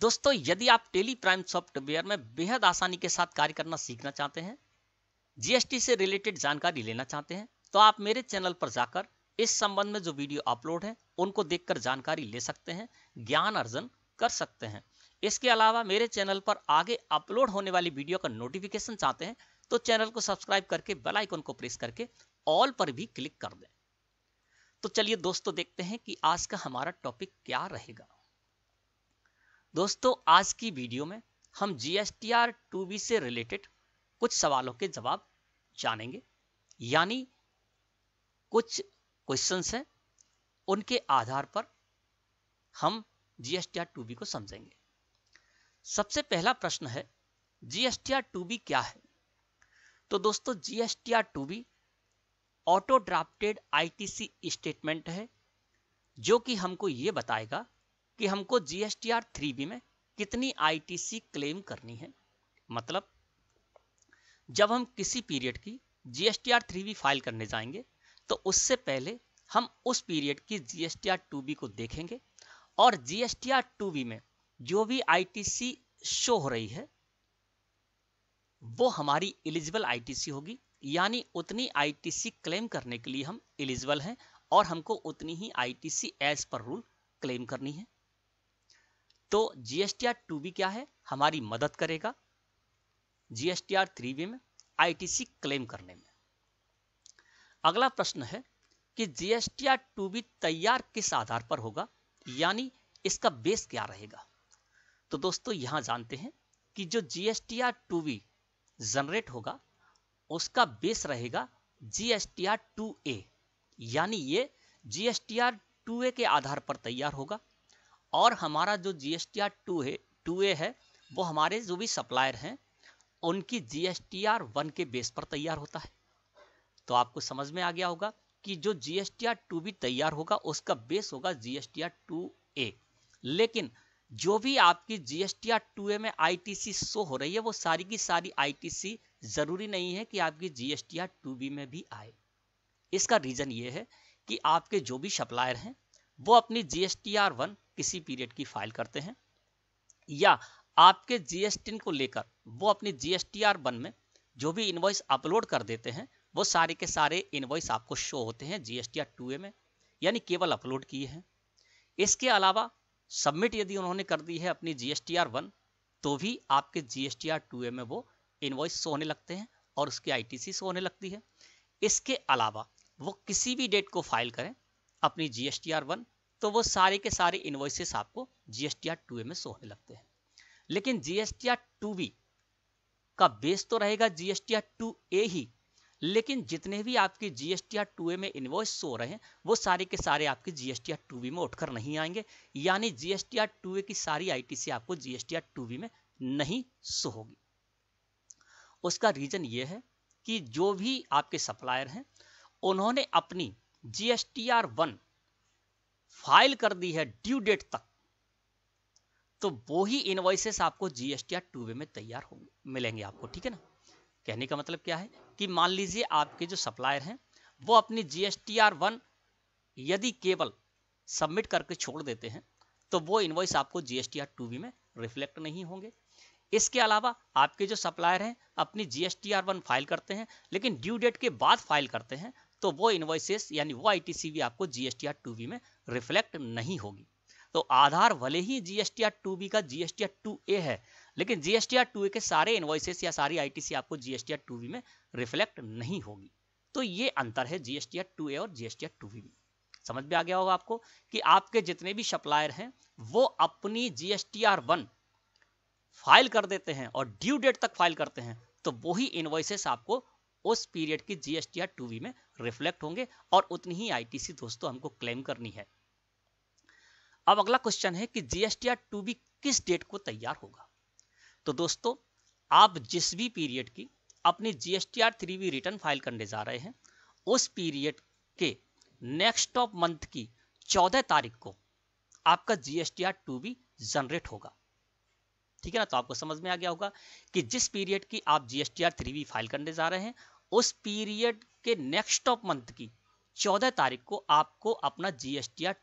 दोस्तों, यदि आप टेली प्राइम सॉफ्टवेयर में बेहद आसानी के साथ कार्य करना सीखना चाहते हैं, जीएसटी से रिलेटेड जानकारी लेना चाहते हैं, तो आप मेरे चैनल पर जाकर इस संबंध में जो वीडियो अपलोड है उनको देखकर जानकारी ले सकते हैं, ज्ञान अर्जन कर सकते हैं। इसके अलावा मेरे चैनल पर आगे अपलोड होने वाली वीडियो का नोटिफिकेशन चाहते हैं तो चैनल को सब्सक्राइब करके बेल आइकन को प्रेस करके ऑल पर भी क्लिक कर दें। तो चलिए दोस्तों, देखते हैं कि आज का हमारा टॉपिक क्या रहेगा। दोस्तों, आज की वीडियो में हम जीएसटीआर 2B से रिलेटेड कुछ सवालों के जवाब जानेंगे, यानी कुछ क्वेश्चंस हैं, उनके आधार पर हम जीएसटीआर 2B को समझेंगे। सबसे पहला प्रश्न है, जीएसटीआर 2B क्या है? तो दोस्तों, GSTR 2B auto drafted ITC statement है, जो कि हमको ये बताएगा कि हमको जीएसटीआर 3B में कितनी आईटीसी क्लेम करनी है। मतलब जब हम किसी पीरियड की जीएसटीआर 3B फाइल करने जाएंगे तो उससे पहले हम उस पीरियड की जीएसटीआर 2B को देखेंगे और जीएसटीआर 2B में जो भी आईटीसी शो हो रही है वो हमारी एलिजिबल आईटीसी होगी, यानी उतनी आईटीसी क्लेम करने के लिए हम एलिजिबल हैं और हमको उतनी ही ITC as per rule claim करनी है। तो जीएसटीआर 2B क्या है? हमारी मदद करेगा जीएसटीआर 3B में आईटीसी क्लेम करने में। अगला प्रश्न है कि जीएसटीआर 2B तैयार किस आधार पर होगा, यानी इसका बेस क्या रहेगा? तो दोस्तों, यहां जानते हैं कि जो जीएसटीआर 2B जनरेट होगा उसका बेस रहेगा जीएसटीआर 2A, यानी ये जीएसटीआर 2A के आधार पर तैयार होगा और हमारा जो जीएसटीआर 2A है वो हमारे जो भी सप्लायर हैं उनकी जीएसटीआर 1 के बेस पर तैयार होता है। तो आपको समझ में आ गया होगा कि जो जीएसटीआर 2B तैयार होगा उसका बेस होगा जीएसटीआर 2A, लेकिन जो भी आपकी जीएसटीआर 2A में आईटीसी शो हो रही है वो सारी की सारी आईटीसी जरूरी नहीं है कि आपकी जीएसटीआर 2B में भी आए। इसका रीजन ये है कि आपके जो भी सप्लायर हैं वो अपनी जीएसटीआर 1 किसी पीरियड की फाइल करते हैं, या आपके जीएसटी को लेकर वो अपनी जीएसटीआर 1 में जो भी इनवॉइस अपलोड कर देते हैं वो सारे के सारे इनवॉइस आपको शो होते हैं जीएसटीआर 2A में, यानी केवल अपलोड किए हैं। इसके अलावा सबमिट यदि उन्होंने कर दी है अपनी जीएसटीआर 1 तो भी आपके जीएसटीआर 2A में वो इनवॉइस शो होने लगते हैं और उसकी आईटीसी शो होने लगती है। इसके अलावा वो किसी भी डेट को फाइल करें अपनी जीएसटीआर 1 तो वो सारे के सारे इनवॉइसेस आपको जीएसटीआर 2A में शो होने लगते हैं। लेकिन जीएसटीआर 2B का बेस तो रहेगा जीएसटीआर 2A ही, लेकिन जितने भी आपके जीएसटीआर 2A में इनवॉइस शो रहे हैं वो सारे के सारे आपके जीएसटीआर 2B में उठकर नहीं आएंगे, यानी जीएसटीआर 2A की सारी आईटीसी आपको जीएसटीआर 2B में नहीं शो होगी। उसका रीजन ये है कि जो भी आपके सप्लायर हैं उन्होंने अपनी जीएसटीआर 1 फाइल कर दी है ड्यू डेट तक, तो वो ही इनवॉइसेस आपको जीएसटीआर 2B में तैयार होंगे, मिलेंगे आपको। ठीक है ना? कहने का मतलब क्या है कि मान लीजिए आपके जो सप्लायर हैं वो अपनी जीएसटीआर 1 यदि केवल सबमिट करके छोड़ देते हैं तो वो इनवॉइस आपको जीएसटीआर 2B में रिफ्लेक्ट नहीं होंगे। इसके अलावा आपके जो सप्लायर हैं अपनी जीएसटीआर 1 फाइल करते हैं लेकिन ड्यू डेट के बाद फाइल करते हैं तो वो इनवॉइसेस यानी वो आईटीसी भी आपको जीएसटीआर 2B में रिफ्लेक्ट नहीं होगी। तो आधार भले ही जीएसटीआर 2B का जीएसटीआर 2A है, लेकिन जीएसटीआर 2A के सारे इनवॉइसेस या सारी आईटीसी आपको जीएसटीआर 2B में रिफ्लेक्ट नहीं होगी। तो ये अंतर है जीएसटीआर 2A और जीएसटीआर 2B में। समझ में आ गया होगा आपको कि आपके जितने भी सप्लायर हैं वो अपनी जीएसटीआर 1 फाइल कर देते हैं और ड्यू डेट तक फाइल करते हैं तो वही इनवॉइसेस आपको उस पीरियड की जीएसटीआर 2B में रिफ्लेक्ट होंगे और उतनी ही आईटीसी दोस्तों हमको क्लेम करनी है। अब अगला क्वेश्चन है कि जीएसटीआर 2B किस डेट को तैयार होगा? तो दोस्तों, आप जिस भी पीरियड की अपनी जीएसटीआर 3B रिटर्न फाइल करने जा रहे हैं उस पीरियड के नेक्स्ट ऑफ मंथ की 14 तारीख को आपका जीएसटीआर 2B जनरेट होगा। ठीक है ना? तो आपको समझ में आ गया होगा कि जिस पीरियड की आप जीएसटीआर 3B फाइल करने जा रहे हैं उस पीरियड के नेक्स्ट ऑफ मंथ की 14 तारीख को आपको अपना जीएसटीआर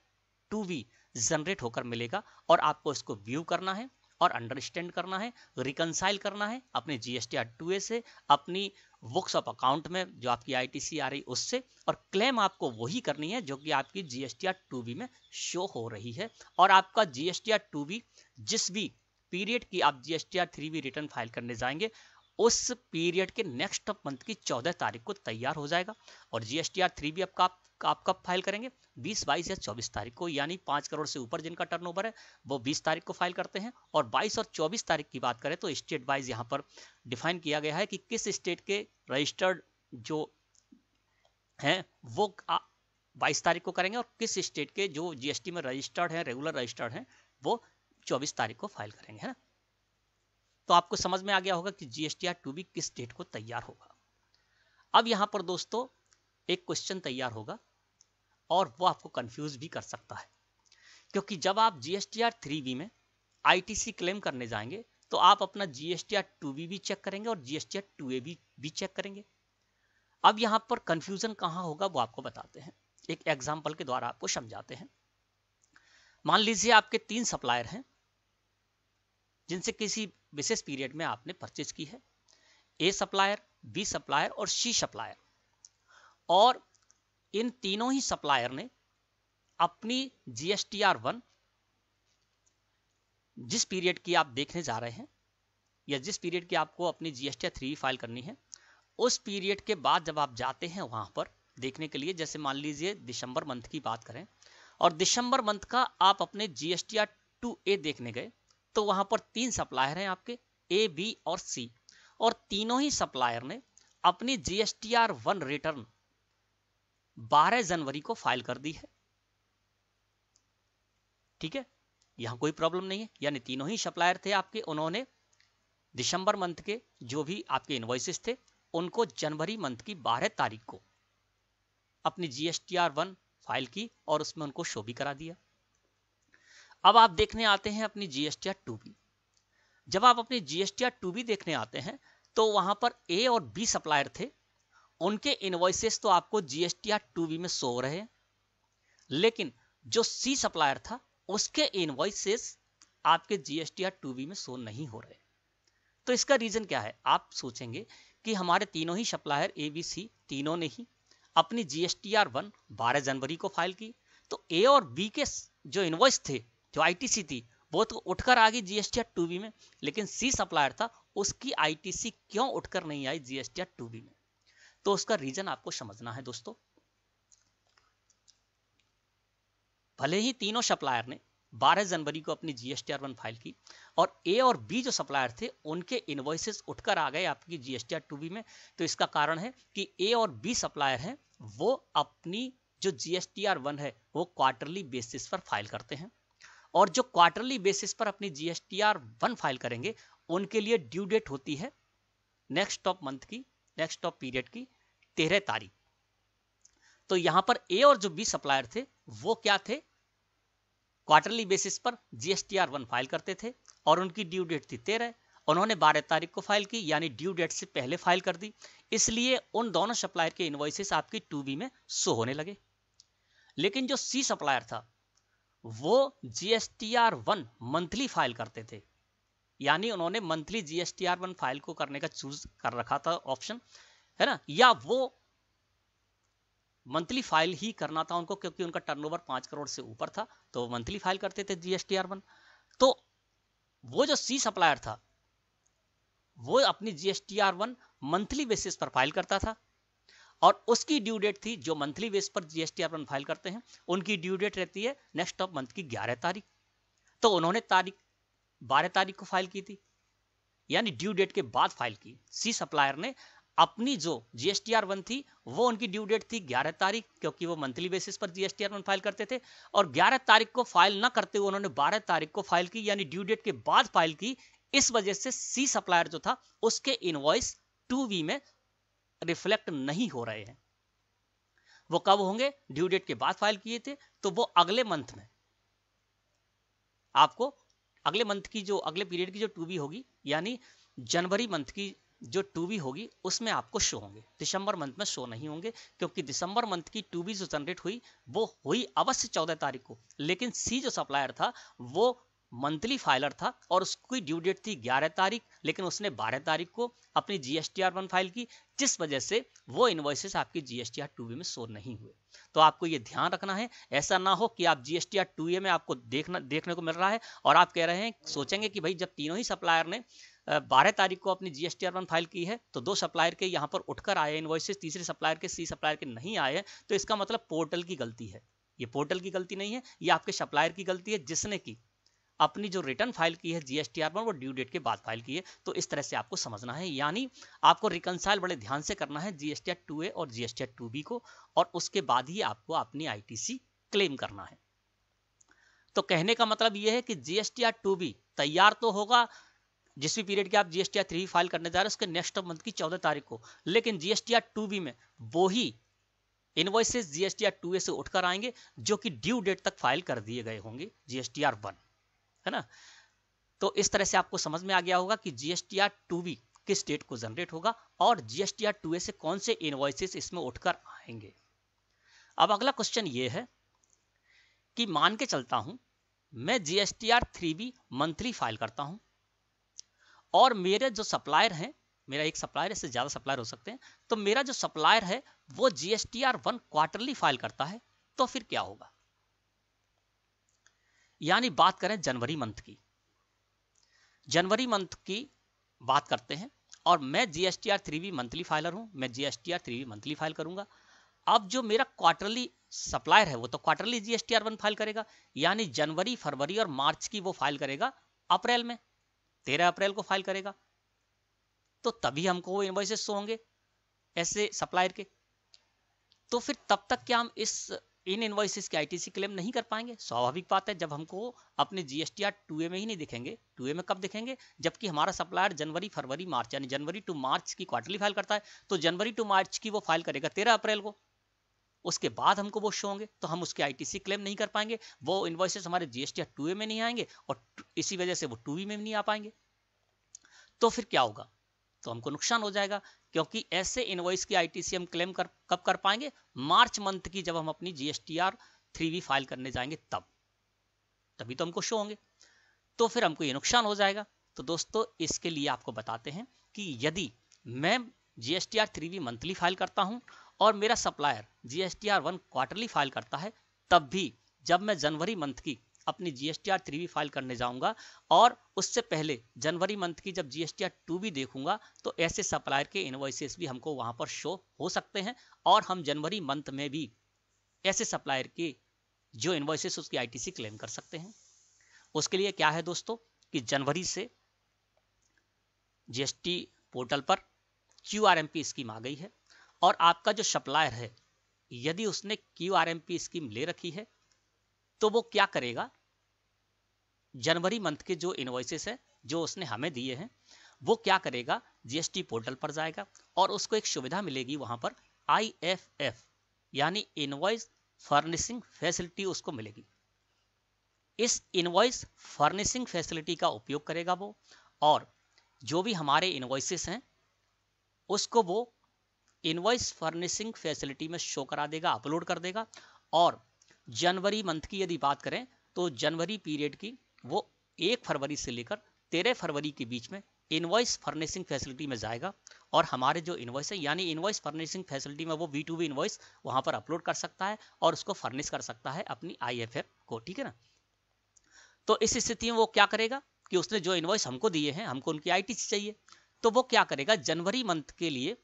2B जनरेट होकर मिलेगा और आपको इसको व्यू करना है और अंडरस्टैंड करना है, रिकंसाइल करना है अपने जीएसटीआर 2A से, अपनी बुक्स ऑफ अकाउंट में जो आपकी आईटीसी आ रही उससे, और क्लेम आपको वही करनी है जो कि आपकी जीएसटीआर 2B में शो हो रही है। और आपका जीएसटीआर 2B जिस भी पीरियड की आप जीएसटीआर 3B रिटर्न फाइल करने जाएंगे उस पीरियड के नेक्स्ट मंथ की 14 तारीख को तैयार हो जाएगा। और जीएसटीआर 3B आप कब फाइल करेंगे? 20, 22 या 24 तारीख को, यानी 5 करोड़ से ऊपर जिनका टर्नओवर है वो 20 तारीख को फाइल करते हैं। और 22 और 24 तारीख की बात करें तो स्टेट वाइज यहाँ पर डिफाइन किया गया है कि किस स्टेट के रजिस्टर्ड जो हैं वो 22 तारीख को करेंगे और किस स्टेट के जो जीएसटी में रजिस्टर्ड हैं, रेगुलर रजिस्टर्ड हैं, वो 24 तारीख को फाइल करेंगे, है ना। तो आपको समझ में आ गया होगा कि जीएसटीआर 2B किस डेट को तैयार होगा। अब यहां पर दोस्तों एक क्वेश्चन तैयार होगा और वो आपको कंफ्यूज भी कर सकता है, क्योंकि जब आप जीएसटीआर 3B में आईटीसी क्लेम करने जाएंगे तो आप अपना जीएसटीआर 2B भी चेक करेंगे और जीएसटीआर 2A भी चेक करेंगे। अब यहां पर कंफ्यूजन कहां होगा वो आपको बताते हैं, एक एग्जाम्पल के द्वारा आपको समझाते हैं। मान लीजिए आपके 3 सप्लायर हैं जिनसे किसी विशेष पीरियड में आपने परचेज की है, ए सप्लायर, बी सप्लायर और सी सप्लायर। और इन तीनों ही सप्लायर ने अपनी जीएसटीआर 1 जिस पीरियड की आप देखने जा रहे हैं या जिस पीरियड की आपको अपनी जीएसटीआर 3 फाइल करनी है, उस पीरियड के बाद जब आप जाते हैं वहां पर देखने के लिए, जैसे मान लीजिए दिसंबर मंथ की बात करें और दिसंबर मंथ का आप अपने जीएसटीआर 2A देखने गए, तो वहां पर 3 सप्लायर हैं आपके, ए, बी और सी, और तीनों ही सप्लायर ने अपनी जीएसटीआर 1 रिटर्न 12 जनवरी को फाइल कर दी है। ठीक है, यहां कोई प्रॉब्लम नहीं है, यानी तीनों ही सप्लायर थे आपके, उन्होंने दिसंबर मंथ के जो भी आपके इनवॉइसेस थे उनको जनवरी मंथ की 12 तारीख को अपनी जीएसटीआर 1 फाइल की और उसमें उनको शो भी करा दिया। अब आप देखने आते हैं अपनी जीएसटीआर 2B। जब आप अपनी जीएसटीआर 2B देखने आते हैं तो वहां पर ए और बी सप्लायर थे, उनके इनवॉइसेस तो आपको जीएसटीआर 2B में शो हो रहे हैं, लेकिन जो सी सप्लायर था उसके इनवॉइसेस आपके जीएसटीआर 2B में शो नहीं हो रहे। तो इसका रीजन क्या है? आप सोचेंगे कि हमारे तीनों ही सप्लायर ए, बी, सी तीनों ने ही अपनी जीएसटीआर 1 12 जनवरी को फाइल की, तो ए और बी के जो इनवॉइस थे, जो आईटीसी थी, वो तो उठकर आ गई जीएसटीआर 2B में, लेकिन सी सप्लायर था उसकी आईटीसी क्यों उठकर नहीं आई जीएसटीआर 2B में? तो उसका रीजन आपको समझना है दोस्तों। भले ही तीनों सप्लायर ने 12 जनवरी को अपनी जीएसटीआर 1 फाइल की और ए और बी जो सप्लायर थे उनके इनवॉइसेस उठकर आ गए आपकी जीएसटीआर 2B में, तो इसका कारण है कि ए और बी सप्लायर हैं वो अपनी जो जीएसटीआर 1 है वो क्वार्टरली बेसिस पर फाइल करते हैं, और जो क्वार्टरली बेसिस पर अपनी जीएसटीआर 1 फाइल करेंगे उनके लिए ड्यू डेट होती है नेक्स्ट ऑफ मंथ की, नेक्स्ट ऑफ पीरियड की 13 तारीख। तो यहां पर ए और जो बी सप्लायर थे वो क्या थे? क्वार्टरली बेसिस पर जीएसटीआर 1 फाइल करते थे और उनकी ड्यू डेट थी 13, उन्होंने 12 तारीख को फाइल की, यानी ड्यू डेट से पहले फाइल कर दी, इसलिए उन दोनों सप्लायर के इनवॉइसेस आपकी 2B में शो होने लगे। लेकिन जो सी सप्लायर था वो जीएसटीआर 1 मंथली फाइल करते थे, यानी उन्होंने मंथली जीएसटीआर 1 फाइल को करने का चूज कर रखा था ऑप्शन, है ना, या वो मंथली फाइल ही करना था उनको क्योंकि उनका टर्नओवर 5 करोड़ से ऊपर था, तो वो मंथली फाइल करते थे जीएसटीआर 1। तो वो जो सी सप्लायर था वो अपनी जीएसटीआर 1 मंथली बेसिस पर फाइल करता था और उसकी ड्यू डेट थी, जो मंथली बेस पर जीएसटीआर 1 फाइल करते हैं उनकी ड्यू डेट रहती है नेक्स्ट ऑफ मंथ की 11 तारीख। तो उन्होंने तारीख 12 तारीख को फाइल की थी, यानी ड्यू डेट के बाद फाइल की। सी सप्लायर ने अपनी जो जीएसटीआर 1 थी वो उनकी ड्यू डेट थी 11 तारीख, क्योंकि वो मंथली बेसिस पर जीएसटीआर 1 फाइल करते थे, और 11 तारीख को फाइल ना करते हुए उन्होंने 12 तारीख को फाइल की, यानी ड्यू डेट के बाद फाइल की। इस वजह से सी सप्लायर जो था उसके इनवॉइस 2B में रिफ्लेक्ट नहीं हो रहे हैं। वो कब होंगे? ड्यू डेट के बाद फाइल किए थे, तो वो अगले मंथ में आपको अगले मंथ की जो अगले पीरियड की जो 2B होगी, यानी जनवरी मंथ की जो 2B होगी उसमें आपको शो होंगे, दिसंबर मंथ में शो नहीं होंगे, क्योंकि दिसंबर मंथ की 2B जो जनरेट हुई वो हुई अवश्य 14 तारीख को, लेकिन सी जो सप्लायर था वो मंथली फाइलर था और उसकी ड्यू डेट थी 11 तारीख, लेकिन उसने 12 तारीख को अपनी GSTR1 फाइल की, जिस वजह से वो इनवॉइसेस आपकी GSTR2B में शो नहीं हुए। तो आपको ये ध्यान रखना है, ऐसा ना हो कि आप GSTR2A में आपको देखने को मिल रहा है और आप कह रहे हैं, सोचेंगे कि भाई जब तीनों ही सप्लायर ने 12 तारीख को अपनी GSTR1 फाइल की है तो 2 सप्लायर के यहाँ पर उठकर आए इनवॉइसेस, तीसरे सप्लायर के, सी सप्लायर के नहीं आए हैं, तो इसका मतलब पोर्टल की गलती है। ये पोर्टल की गलती नहीं है, ये आपके सप्लायर की गलती है, जिसने की अपनी जो रिटर्न फाइल की है GSTR1 वो ड्यू डेट के बाद फाइल की है। तो इस तरह से आपको समझना है, यानी आपको रिकंसाइल बड़े ध्यान से करना है GSTR2A और GSTR2B को, और उसके बाद ही आपको अपनी ITC क्लेम करना है। तो कहने का मतलब यह है कि GSTR2B तैयार तो होगा जिस भी पीरियड के आप GSTR3 फाइल करने जा रहे हैं उसके नेक्स्ट मंथ की 14 तारीख को, लेकिन GSTR2B में वो ही इनवॉइसेस GSTR2A से उठकर आएंगे जो कि ड्यू डेट तक फाइल कर दिए गए होंगे GSTR1, है ना। तो इस तरह से आपको समझ में आ गया होगा कि GSTR2B किस डेट को जनरेट होगा और GSTR2A से कौन से इनवॉइसेस इसमें उठकर आएंगे। अब अगला क्वेश्चन ये है कि मान के चलता हूं मैं GSTR3B मंथली फाइल करता हूं और मेरे जो सप्लायर हैं, मेरा एक सप्लायर, इससे ज्यादा सप्लायर हो सकते हैं, तो मेरा जो सप्लायर है वो GSTR1 क्वार्टरली फाइल करता है, तो फिर क्या होगा। यानी बात करें जनवरी मंथ की, जनवरी मंथ की बात करते हैं और मैं GSTR3B मंथली फाइलर हूं, मैं GSTR3B मंथली फाइल करूंगा। अब जो मेरा क्वार्टरली सप्लायर है वो तो क्वार्टरली GSTR1 फाइल करेगा, यानी जनवरी, फरवरी और मार्च की वो फाइल करेगा अप्रैल में, 13 अप्रैल को फाइल करेगा, तो तभी हमको वो इनवॉइसेस शो होंगे ऐसे सप्लायर के। तो फिर तब तक क्या हम इन इनवॉइसेस की ITC क्लेम नहीं कर पाएंगे। स्वाभाविक बात है, जब हमको अपने GSTR2A में ही नहीं दिखेंगे, 2A में कब दिखेंगे, जबकि हमारा सप्लायर जनवरी, फरवरी, मार्च यानी जनवरी टू मार्च की क्वार्टरली फाइल करता है, तो जनवरी टू मार्च की वो फाइल करेगा 13 अप्रैल को, उसके बाद हमको वो शो होंगे, तो हम उसकी ITC क्लेम नहीं कर पाएंगे, वो इनवॉइसेस हमारे GSTR2A में नहीं आएंगे और इसी वजह से वो 2B में नहीं आ पाएंगे। तो फिर क्या होगा, तो हमको नुकसान हो जाएगा, क्योंकि ऐसे इनवॉइस की ITC हम क्लेम कब कर पाएंगे, मार्च मंथ की, जब हम अपनी GSTR3B फाइल करने जाएंगे तभी तो हमको शो होंगे, तो फिर हमको ये नुकसान हो जाएगा। तो दोस्तों इसके लिए आपको बताते हैं कि यदि मैं GSTR3B मंथली फाइल करता हूं और मेरा सप्लायर GSTR1 क्वार्टरली फाइल करता है, तब भी जब मैं जनवरी मंथ की अपनी GSTR3B फाइल करने जाऊंगा और उससे पहले जनवरी मंथ की जब GSTR2B देखूंगा, तो ऐसे सप्लायर के इनवॉइसेस भी हमको वहां पर शो हो सकते हैं और हम जनवरी मंथ में भी ऐसे सप्लायर के जो इनवॉइसेस उसकी ITC क्लेम कर सकते हैं। उसके लिए क्या है दोस्तों कि जनवरी से GST पोर्टल पर QRMP स्कीम आ गई है और आपका जो सप्लायर है यदि उसने QRMP स्कीम ले रखी है तो वो क्या करेगा, जनवरी मंथ के जो इनवॉइसेस है जो उसने हमें दिए हैं वो क्या करेगा, GST पोर्टल पर जाएगा और उसको एक सुविधा मिलेगी वहां पर IFF यानी इनवॉइस फर्निशिंग फैसिलिटी उसको मिलेगी। इस इनवॉइस फर्निशिंग फैसिलिटी का उपयोग करेगा वो और जो भी हमारे इनवॉइसेस हैं उसको वो इनवॉइस फर्निशिंग फैसिलिटी में शो करा देगा, अपलोड कर देगा। और जनवरी मंथ की यदि बात करें तो जनवरी पीरियड की वो 1 फरवरी से लेकर 13 फरवरी के बीच में इनवॉइस फर्निशिंग फैसिलिटी में जाएगा और हमारे जो इनवॉइस है यानी इनवॉइस फर्निशिंग फैसिलिटी में वो V2B इनवॉइस वहां पर अपलोड कर सकता है और उसको फर्निश कर सकता है अपनी IFF को, ठीक है ना। तो इस स्थिति में वो क्या करेगा कि उसने जो इनवॉइस हमको दिए हैं, हमको उनकी ITC चाहिए, तो वो क्या करेगा, जनवरी मंथ के लिए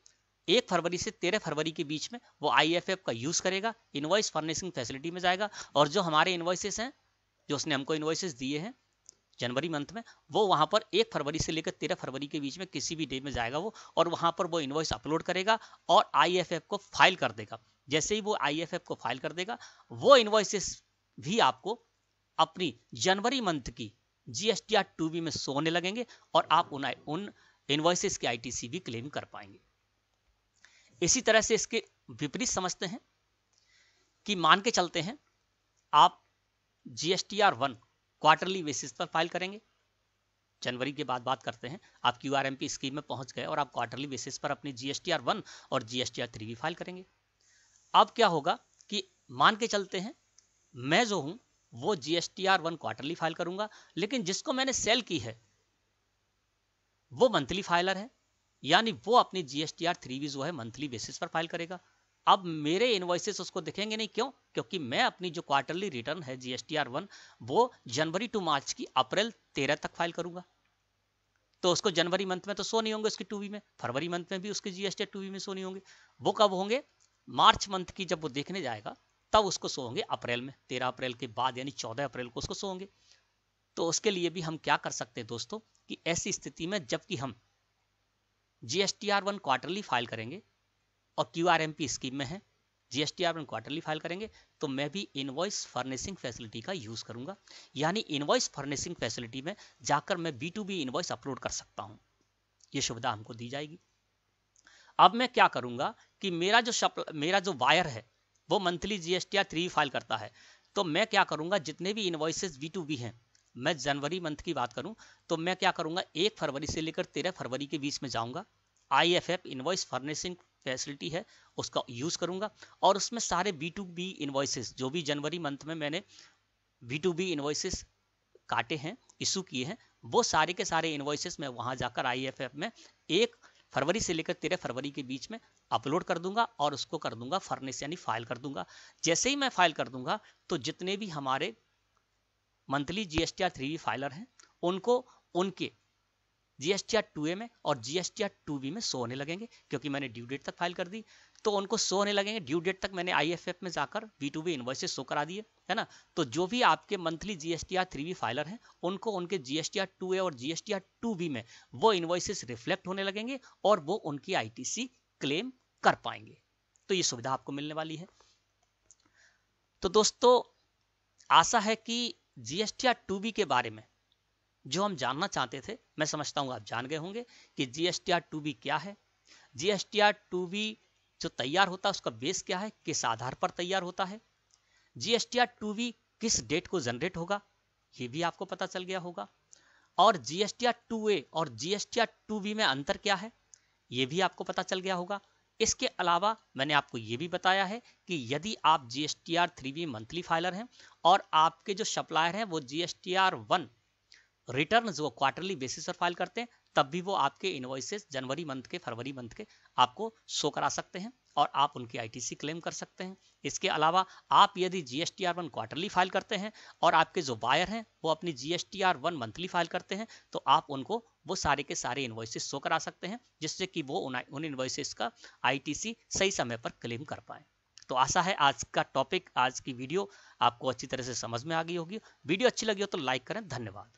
1 फरवरी से 13 फरवरी के बीच में वो IFF का यूज करेगा, इनवॉइस फर्निशिंग फैसिलिटी में जाएगा और जो हमारे इनवॉइसेस हैं जो उसने हमको इनवॉइसेस दिए हैं जनवरी मंथ में, वो वहां पर 1 फरवरी से लेकर 13 फरवरी के बीच में किसी भी डे में जाएगा वो और वहां पर वो इनवॉइस अपलोड करेगा और IFF को फाइल कर देगा। जैसे ही वो IFF को फाइल कर देगा वो इनवॉइसेस भी आपको अपनी जनवरी मंथ की GSTR2B में शो होने लगेंगे और आप उन इनवॉइसेस की ITC भी क्लेम कर पाएंगे। इसी तरह से इसके विपरीत समझते हैं कि मान के चलते हैं आप GSTR1 क्वार्टरली बेसिस पर फाइल करेंगे, जनवरी के बाद बात करते हैं, आप QRMP स्कीम में पहुंच गए और आप क्वार्टरली बेसिस पर अपनी GSTR1 और GSTR3 भी फाइल करेंगे। अब क्या होगा कि मान के चलते हैं मैं जो हूं वो GSTR1 क्वार्टरली फाइल करूंगा, लेकिन जिसको मैंने सेल की है वो मंथली फाइलर है, यानी वो अपनी GSTR3 भी जो है मंथली बेसिस पर फाइल करेगा। अब मेरे इनवॉइसेस उसको दिखेंगे नहीं, क्यों? क्योंकि मैं अपनी जो क्वार्टरली रिटर्न है GSTR1 वो जनवरी टू मार्च की अप्रैल 13 तक फाइल करूंगा। तो उसको जनवरी मंथ में तो शो नहीं होंगे उसकी 2B में, फरवरी मंथ में भी उसके GSTR 2B में शो नहीं होंगे। वो कब होंगे? मार्च मंथ की जब वो देखने जाएगा तब उसको शो होंगे अप्रैल में, 13 अप्रैल के बाद यानी 14 अप्रैल को उसको शो होंगे। तो उसके लिए भी हम क्या कर सकते हैं दोस्तों कि ऐसी स्थिति में जबकि हम GSTR1 क्वार्टरली फाइल करेंगे और QRMP स्कीम में है, GSTR1 क्वार्टरली फाइल करेंगे, तो मैं भी इनवॉइस फर्निशिंग फैसिलिटी का यूज करूंगा। यानी इनवॉइस फर्निशिंग फैसिलिटी में जाकर मैं B2B इनवॉइस अपलोड कर सकता हूं, ये सुविधा हमको दी जाएगी। अब मैं क्या करूंगा कि मेरा जो वायर है वो मंथली GSTR3 फाइल करता है, तो मैं क्या करूंगा जितने भी इनवॉइसेस B2B हैं, मैं जनवरी मंथ की बात करूं तो मैं क्या करूंगा 1 फरवरी से लेकर 13 फरवरी के बीच में जाऊंगा, IFF इनवॉइस फर्निशिंग फैसिलिटी है उसका यूज करूंगा, और उसमें सारे B2B इनवॉइसेस जो भी जनवरी मंथ में मैंने B2B इनवॉइसेस काटे हैं, इशू किए हैं, वो सारे के सारे इनवॉइसेस मैं वहां जाकर IFF में 1 फरवरी से लेकर 13 फरवरी के बीच में अपलोड कर दूंगा और उसको कर दूंगा फर्निश यानी फाइल कर दूंगा। जैसे ही मैं फाइल कर दूंगा तो जितने भी हमारे मंथली GSTR3 फाइलर हैं उनको उनके GSTR2A में और GSTR2B में शो होने लगेंगे, क्योंकि मैंने ड्यू डेट तक फाइल कर दी तो उनको शो होने लगेंगे। ड्यू डेट तक मैंने IFF में जाकर B2B इनवॉइसेस शो करा दिए, है ना। तो जो भी आपके मंथली GSTR3B फाइलर हैं उनको उनके GSTR2A और GSTR2B में वो इनवॉइसेस रिफ्लेक्ट होने लगेंगे और वो उनकी ITC क्लेम कर पाएंगे। तो ये सुविधा आपको मिलने वाली है। तो दोस्तों आशा है कि GSTR2B के बारे में जो हम जानना चाहते थे, मैं समझता हूं आप जान गए होंगे कि GSTR2B क्या है, GSTR2B जो तैयार होता है उसका बेस क्या है, किस आधार पर तैयार होता है, GSTR2B किस डेट को जनरेट होगा ये भी आपको पता चल गया होगा, और GSTR2A और GSTR2B में अंतर क्या है ये भी आपको पता चल गया होगा। इसके अलावा मैंने आपको ये भी बताया है कि यदि आप GSTR3B मंथली फाइलर हैं और आपके जो सप्लायर हैं वो GSTR1 रिटर्न जो क्वार्टरली बेसिस पर फाइल करते हैं, तब भी वो आपके इनवॉइसेस जनवरी मंथ के, फरवरी मंथ के आपको शो करा सकते हैं और आप उनकी ITC क्लेम कर सकते हैं। इसके अलावा आप यदि GSTR1 क्वार्टरली फाइल करते हैं और आपके जो बायर हैं वो अपनी GSTR1 मंथली फाइल करते हैं, तो आप उनको वो सारे के सारे इनवॉइसेस शो करा सकते हैं, जिससे कि वो उन इनवॉइसेस का ITC सही समय पर क्लेम कर पाए। तो आशा है आज का टॉपिक, आज की वीडियो आपको अच्छी तरह से समझ में आ गई होगी। वीडियो अच्छी लगी हो तो लाइक करें। धन्यवाद।